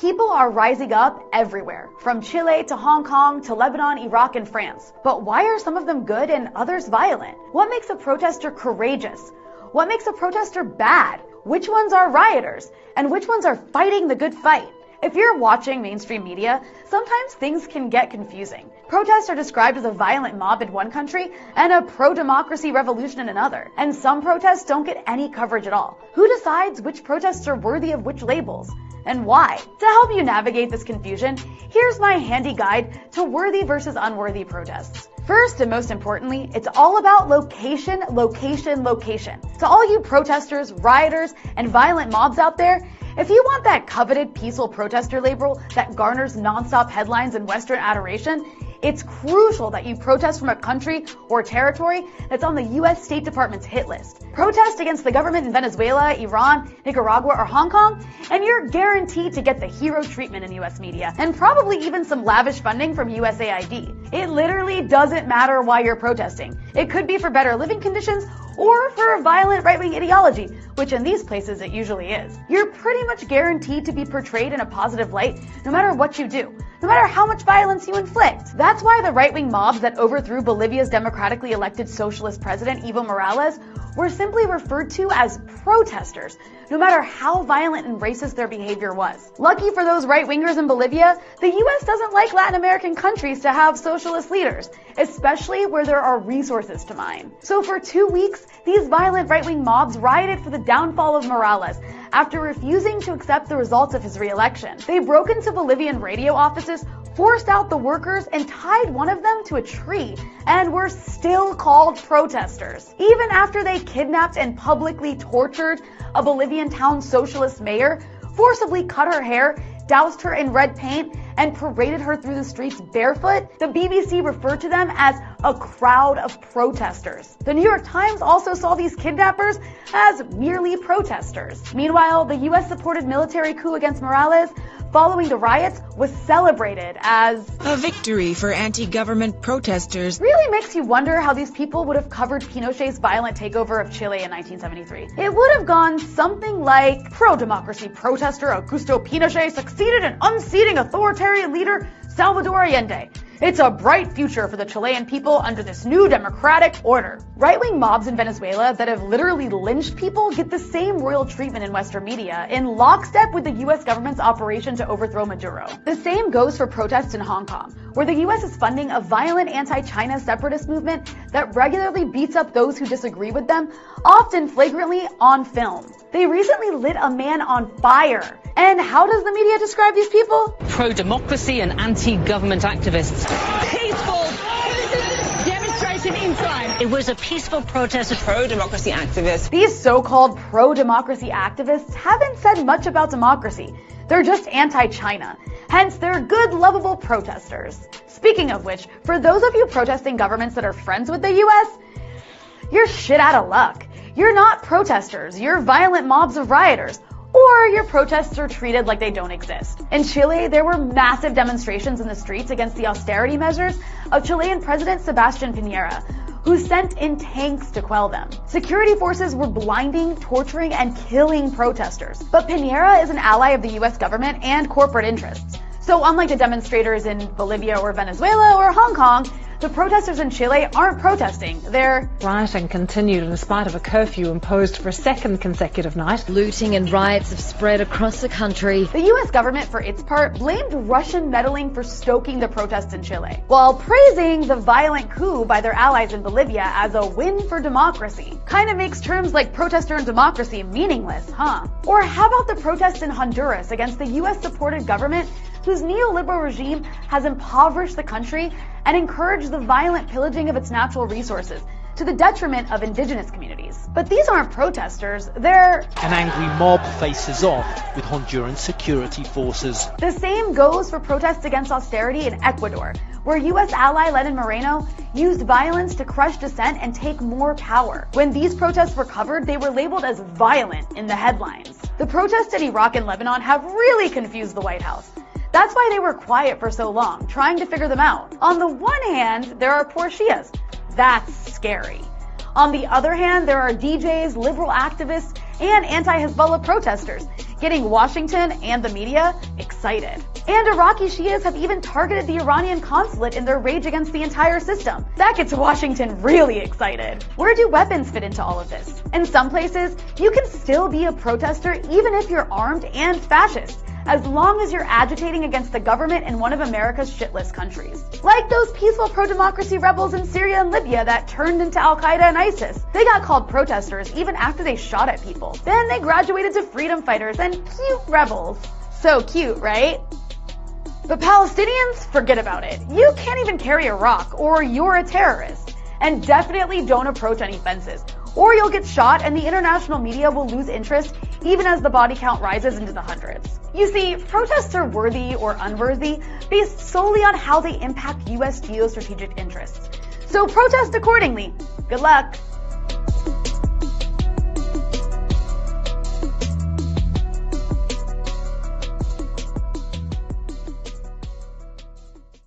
People are rising up everywhere, from Chile to Hong Kong to Lebanon, Iraq, and France. But why are some of them good and others violent? What makes a protester courageous? What makes a protester bad? Which ones are rioters? And which ones are fighting the good fight? If you're watching mainstream media, sometimes things can get confusing. Protests are described as a violent mob in one country and a pro-democracy revolution in another. And some protests don't get any coverage at all. Who decides which protests are worthy of which labels? And why? To help you navigate this confusion, here's my handy guide to worthy versus unworthy protests. First and most importantly, it's all about location, location, location. To all you protesters, rioters, and violent mobs out there, if you want that coveted peaceful protester label that garners nonstop headlines and Western adoration, it's crucial that you protest from a country or territory that's on the US State Department's hit list. Protest against the government in Venezuela, Iran, Nicaragua, or Hong Kong, and you're guaranteed to get the hero treatment in US media, and probably even some lavish funding from USAID. It literally doesn't matter why you're protesting. It could be for better living conditions or for a violent right-wing ideology, which in these places it usually is. You're pretty much guaranteed to be portrayed in a positive light no matter what you do, no matter how much violence you inflict. That's why the right-wing mobs that overthrew Bolivia's democratically elected socialist president Evo Morales were simply referred to as protesters, no matter how violent and racist their behavior was. Lucky for those right-wingers in Bolivia, the US doesn't like Latin American countries to have socialist leaders, especially where there are resources to mine. So for 2 weeks, these violent right-wing mobs rioted for the downfall of Morales after refusing to accept the results of his re-election. They broke into Bolivian radio offices, forced out the workers, and tied one of them to a tree, and were still called protesters. Even after they kidnapped and publicly tortured a Bolivian town socialist mayor, forcibly cut her hair, doused her in red paint, and paraded her through the streets barefoot, the BBC referred to them as a crowd of protesters. The New York Times also saw these kidnappers as merely protesters. Meanwhile, the US-supported military coup against Morales following the riots was celebrated as a victory for anti-government protesters. Really makes you wonder how these people would have covered Pinochet's violent takeover of Chile in 1973. It would have gone something like, pro-democracy protester Augusto Pinochet succeeded in unseating authoritarian leader Salvador Allende. It's a bright future for the Chilean people under this new democratic order. Right-wing mobs in Venezuela that have literally lynched people get the same royal treatment in Western media, in lockstep with the US government's operation to overthrow Maduro. The same goes for protests in Hong Kong, where the US is funding a violent anti-China separatist movement that regularly beats up those who disagree with them, often flagrantly on film. They recently lit a man on fire. And how does the media describe these people? Pro-democracy and anti-government activists. Peaceful demonstration inside. It was a peaceful protest of pro-democracy activists. These so-called pro-democracy activists haven't said much about democracy. They're just anti-China. Hence, they're good, lovable protesters. Speaking of which, for those of you protesting governments that are friends with the US, you're shit out of luck. You're not protesters, you're violent mobs of rioters. Or your protests are treated like they don't exist. In Chile, there were massive demonstrations in the streets against the austerity measures of Chilean President Sebastián Piñera, who sent in tanks to quell them. Security forces were blinding, torturing, and killing protesters. But Piñera is an ally of the US government and corporate interests. So unlike the demonstrators in Bolivia or Venezuela or Hong Kong, the protesters in Chile aren't protesting, they're... Rioting continued in spite of a curfew imposed for a second consecutive night. Looting and riots have spread across the country. The US government, for its part, blamed Russian meddling for stoking the protests in Chile, while praising the violent coup by their allies in Bolivia as a win for democracy. Kinda makes terms like protester and democracy meaningless, huh? Or how about the protests in Honduras against the US-supported government whose neoliberal regime has impoverished the country and encouraged the violent pillaging of its natural resources to the detriment of indigenous communities. But these aren't protesters, they're... An angry mob faces off with Honduran security forces. The same goes for protests against austerity in Ecuador, where US ally Lenin Moreno used violence to crush dissent and take more power. When these protests were covered, they were labeled as violent in the headlines. The protests in Iraq and Lebanon have really confused the White House. That's why they were quiet for so long, trying to figure them out. On the one hand, there are poor Shias. That's scary. On the other hand, there are DJs, liberal activists, and anti-Hezbollah protesters, getting Washington and the media excited. And Iraqi Shias have even targeted the Iranian consulate in their rage against the entire system. That gets Washington really excited. Where do weapons fit into all of this? In some places, you can still be a protester even if you're armed and fascist, as long as you're agitating against the government in one of America's shitless countries. Like those peaceful pro-democracy rebels in Syria and Libya that turned into Al-Qaeda and ISIS. They got called protesters even after they shot at people. Then they graduated to freedom fighters and cute rebels. So cute, right? But Palestinians, forget about it. You can't even carry a rock, or you're a terrorist. And definitely don't approach any fences, or you'll get shot and the international media will lose interest even as the body count rises into the hundreds. You see, protests are worthy or unworthy based solely on how they impact US geostrategic interests. So protest accordingly. Good luck.